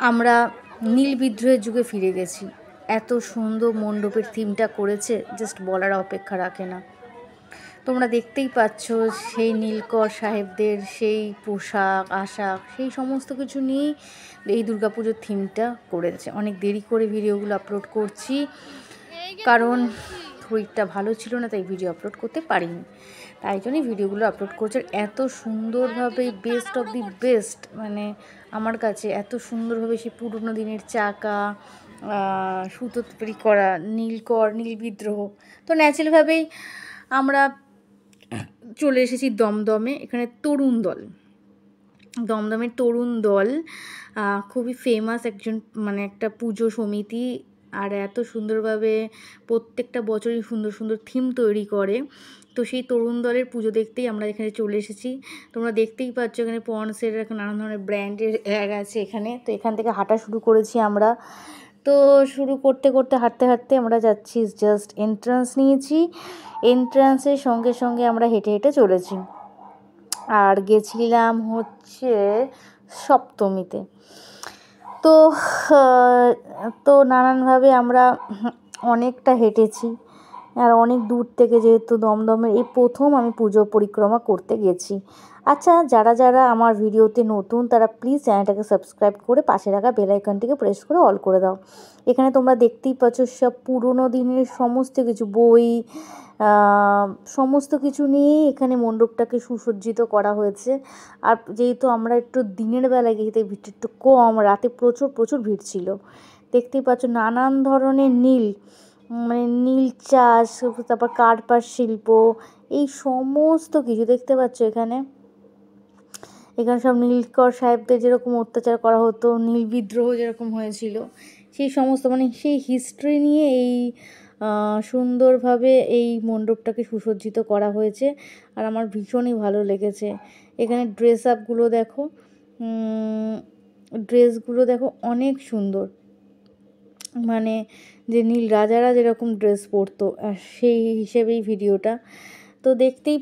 আমরা নীল বিদ্রোহের যুগে ফিরে গেছি। এত সুন্দর মণ্ডপের থিমটা করেছে, জাস্ট বলার অপেক্ষা রাখে না। তোমরা দেখতেই পাচ্ছ সেই নীলকর সাহেবদের সেই পোশাক আশাক সেই সমস্ত কিছু নিয়েই এই দুর্গাপুজোর থিমটা করেছে। অনেক দেরি করে ভিডিওগুলো আপলোড করছি, কারণ শরীরটা ভালো ছিল না, তাই ভিডিও আপলোড করতে পারিনি। তাই জন্যই ভিডিওগুলো আপলোড করছে। এত সুন্দরভাবে বেস্ট অফ দি বেস্ট, মানে আমার কাছে এত সুন্দরভাবে সেই পুরনো দিনের চাকা, সুতো তৈরি করা, নীল বিদ্রোহ। তো ন্যাচারালভাবেই আমরা চলে এসেছি দমদমে। এখানে তরুণ দল, দমদমের তরুণ দল খুবই ফেমাস একজন, মানে একটা পুজো সমিতি। আর এত সুন্দরভাবে প্রত্যেকটা বছরই সুন্দর সুন্দর থিম তৈরি করে। তো সেই তরুণ দলের পুজো দেখতেই আমরা এখানে চলে এসেছি। তোমরা দেখতেই পাচ্ছ এখানে পন্ডসের এখন নানান ধরনের ব্র্যান্ডের অ্যাড আছে এখানে। তো এখান থেকে হাঁটা শুরু করেছি আমরা। তো শুরু করতে করতে হাঁটতে হাঁটতে আমরা যাচ্ছি, জাস্ট এন্ট্রান্স নিয়েছি, এন্ট্রান্সের সঙ্গে সঙ্গে আমরা হেঁটে হেঁটে চলেছি। আর গেছিলাম হচ্ছে সপ্তমীতে। তো তো নানানভাবে আমরা অনেকটা হেঁটেছি। আর অনেক দূর থেকে, যেহেতু দমদমের এই প্রথম আমি পুজো পরিক্রমা করতে গেছি। আচ্ছা, যারা যারা আমার ভিডিওতে নতুন তারা প্লিজ চ্যানেলটাকে সাবস্ক্রাইব করে পাশে রাখা বেল আইকনটিকে প্রেস করে অল করে দাও। এখানে তোমরা দেখতেই পাচ্ছ সব পুরনো দিনের সমস্ত কিছু বই, সমস্ত কিছু নিয়েই এখানে মণ্ডপটাকে সুসজ্জিত করা হয়েছে। আর যেহেতু আমরা একটু দিনের বেলায় গেছি তাই ভিড়টা একটু কম, রাতে প্রচুর প্রচুর ভিড় ছিল। দেখতেই পাচ্ছ নানান ধরনের মানে নীল চাষ, তারপর কার্পাস শিল্প, এই সমস্ত কিছু দেখতে পাচ্ছ এখানে। এখানে সব নীলকর সাহেবদের যেরকম অত্যাচার করা হতো, নীল বিদ্রোহ যেরকম হয়েছিল, সেই সমস্ত মানে সেই হিস্ট্রি নিয়ে এই সুন্দরভাবে এই মণ্ডপটাকে সুসজ্জিত করা হয়েছে। আর আমার ভীষণই ভালো লেগেছে। এখানে ড্রেস আপগুলো দেখো, ড্রেসগুলো দেখো অনেক সুন্দর, মানে যে নীল রাজারা যেরকম ড্রেস পরতো সেই হিসেবেই ভিডিওটা। তো দেখতেই